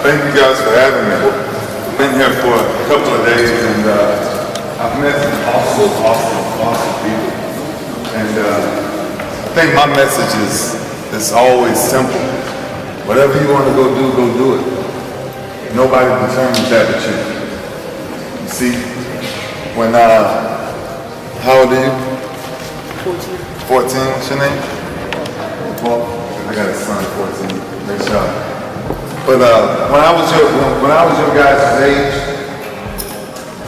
Thank you guys for having me. I've been here for a couple of days and I've met some awesome people. And I think my message is always simple. Whatever you want to go do it. Nobody determines that but you. You see, when, how old are you? 14. 14, what's your name? Well, I got a son, 14. Great job. But when I was your guys' age,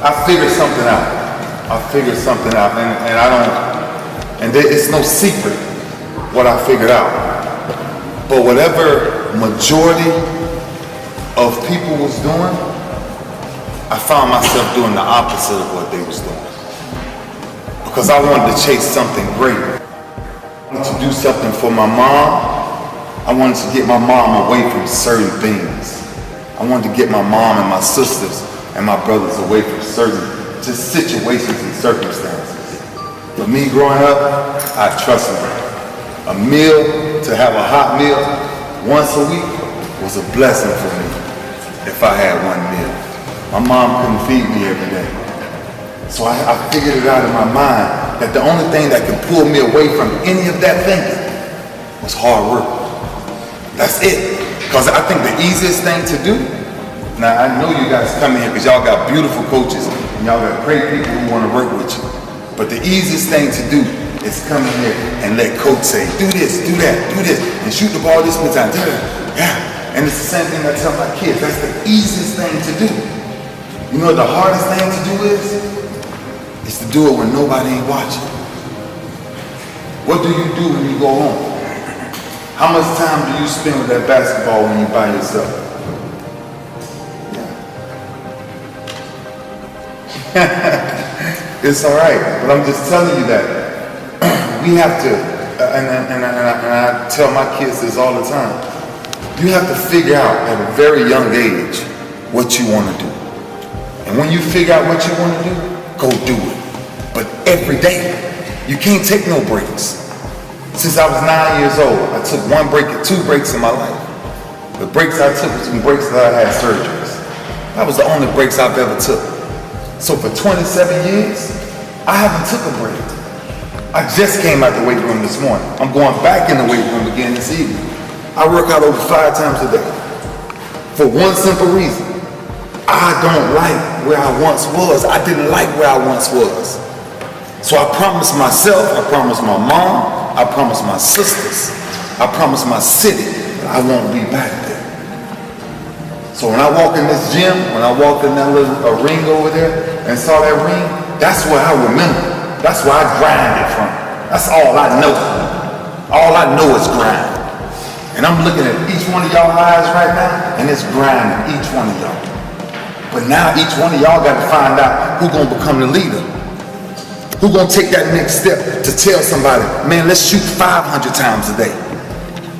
I figured something out. And it's no secret what I figured out. But whatever majority of people was doing, I found myself doing the opposite of what they was doing. Because I wanted to chase something great. I wanted to do something for my mom. I wanted to get my mom away from certain things. I wanted to get my mom and my sisters and my brothers away from certain just situations and circumstances. For me growing up, I trusted them. A meal, to have a hot meal once a week was a blessing for me if I had one meal. My mom couldn't feed me every day. So I figured it out in my mind that the only thing that could pull me away from any of that thinking was hard work. That's it. Because I think the easiest thing to do, now I know you guys come in here because y'all got beautiful coaches and y'all got great people who want to work with you. But the easiest thing to do is come in here and let coach say, do this, do that, do this, and shoot the ball this many times. Yeah. And it's the same thing I tell my kids. That's the easiest thing to do. You know what the hardest thing to do is? It's to do it when nobody ain't watching. What do you do when you go home? How much time do you spend with that basketball when you're by yourself? Yeah. It's all right, but I'm just telling you that we have to, and I tell my kids this all the time, you have to figure out at a very young age what you want to do. And when you figure out what you want to do, go do it. But every day, you can't take no breaks. Since I was 9 years old, I took 2 breaks in my life. The breaks I took was some breaks that I had surgeries. That was the only breaks I've ever took. So for 27 years, I haven't took a break. I just came out the weight room this morning. I'm going back in the weight room again this evening. I work out over 5 times a day. For one simple reason. I don't like where I once was. I didn't like where I once was. So I promised myself, I promised my mom, I promised my sisters, I promised my city that I won't be back there. So when I walk in this gym, when I walked in that little ring over there and saw that ring, that's what I remember. That's where I grinded from. That's all I know. All I know is grind. And I'm looking at each one of y'all eyes right now, and it's grinding, each one of y'all. But now each one of y'all got to find out who's going to become the leader. Who's going to take that next step to tell somebody, man, let's shoot 500 times a day.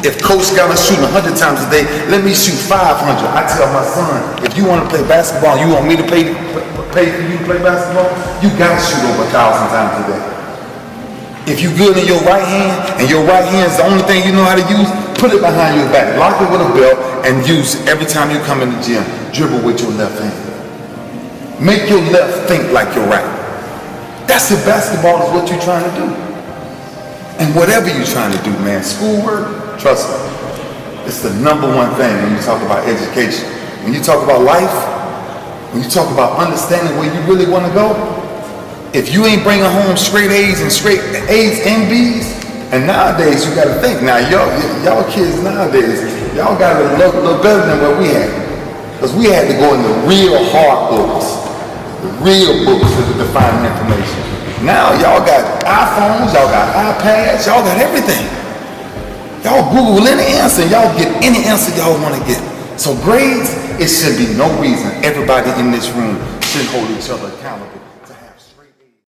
If Coach got us shooting 100 times a day, let me shoot 500. I tell my son, if you want to play basketball, you want me to pay for you to play basketball, you got to shoot over 1,000 times a day. If you're good in your right hand, and your right hand is the only thing you know how to use, put it behind your back, lock it with a belt, and use it every time you come in the gym. Dribble with your left hand. Make your left think like your right. That's if basketball is what you're trying to do. And whatever you're trying to do, man, schoolwork, trust me, it's the #1 thing when you talk about education. When you talk about life, when you talk about understanding where you really want to go, if you ain't bringing home straight A's and B's, and nowadays you got to think, now y'all kids nowadays, y'all got to look better than what we had. Because we had to go in the real hard books. The real books to find information. Now y'all got iPhones, y'all got iPads, y'all got everything. Y'all Google any answer, and y'all get any answer y'all want to get. So grades, it should be no reason everybody in this room should hold each other accountable.